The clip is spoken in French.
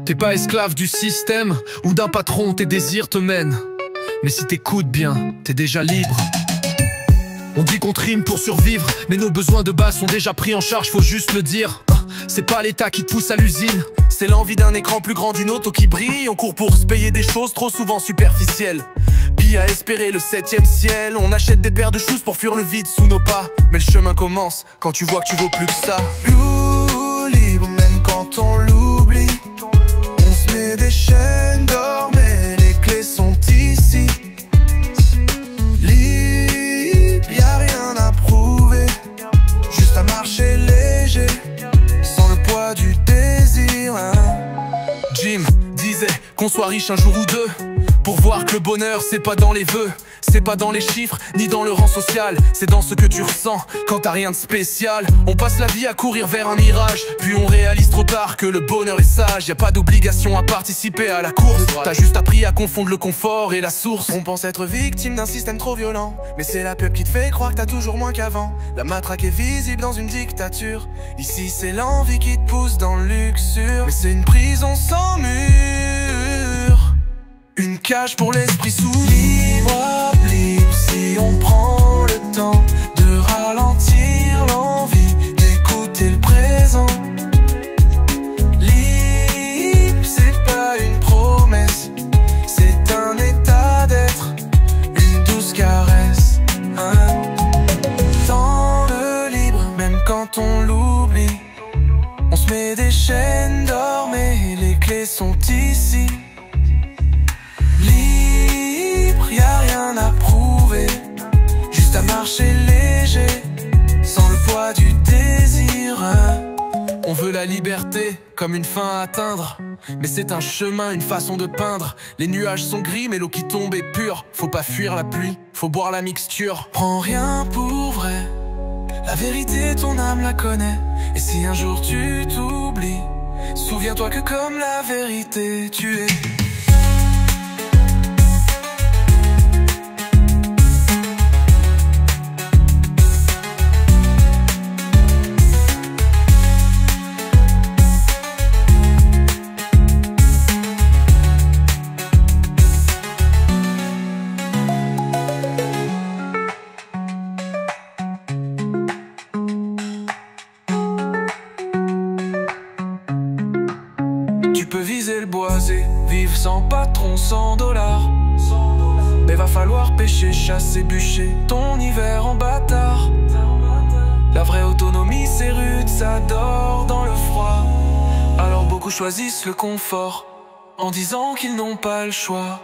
T'es pas esclave du système ou d'un patron, tes désirs te mènent. Mais si t'écoutes bien, t'es déjà libre. On dit qu'on trime pour survivre, mais nos besoins de base sont déjà pris en charge, faut juste le dire. C'est pas l'État qui te pousse à l'usine, c'est l'envie d'un écran plus grand, d'une auto qui brille. On court pour se payer des choses trop souvent superficielles, puis à espérer le 7e ciel. On achète des paires de choses pour fuir le vide sous nos pas. Mais le chemin commence quand tu vois que tu vaux plus que ça. Loup libre même quand on l'oublie. On se met des chaînes d'or mais les clés sont ici. Libre, y'a rien à prouver, juste à marcher léger, sans le poids du désir, hein. Jim disait qu'on soit riche un jour ou deux, pour voir que le bonheur c'est pas dans les vœux, c'est pas dans les chiffres, ni dans le rang social. C'est dans ce que tu ressens quand t'as rien de spécial. On passe la vie à courir vers un mirage, puis on réalise trop tard que le bonheur est sage. Y'a pas d'obligation à participer à la course, t'as juste appris à confondre le confort et la source. On pense être victime d'un système trop violent, mais c'est la pub qui te fait croire que t'as toujours moins qu'avant. La matraque est visible dans une dictature. Ici c'est l'envie qui te pousse dans le luxure, mais c'est une prison sans mur, une cage pour l'esprit sous libre, libre si on prend le temps de ralentir l'envie d'écouter le présent. Libre, c'est pas une promesse, c'est un état d'être, une douce caresse, hein. Dans le libre, même quand on l'oublie, on se met des chaînes d'or mais les clés sont ici. Y'a rien à prouver, juste à marcher léger, sans le poids du désir. On veut la liberté comme une fin à atteindre, mais c'est un chemin, une façon de peindre. Les nuages sont gris mais l'eau qui tombe est pure. Faut pas fuir la pluie, faut boire la mixture. Prends rien pour vrai, la vérité ton âme la connaît. Et si un jour tu t'oublies, souviens-toi que comme la vérité tu es. Tu peux viser le boisé, vivre sans patron, sans dollars. Mais va falloir pêcher, chasser, bûcher ton hiver en bâtard. La vraie autonomie c'est rude, ça dort dans le froid. Alors beaucoup choisissent le confort, en disant qu'ils n'ont pas le choix.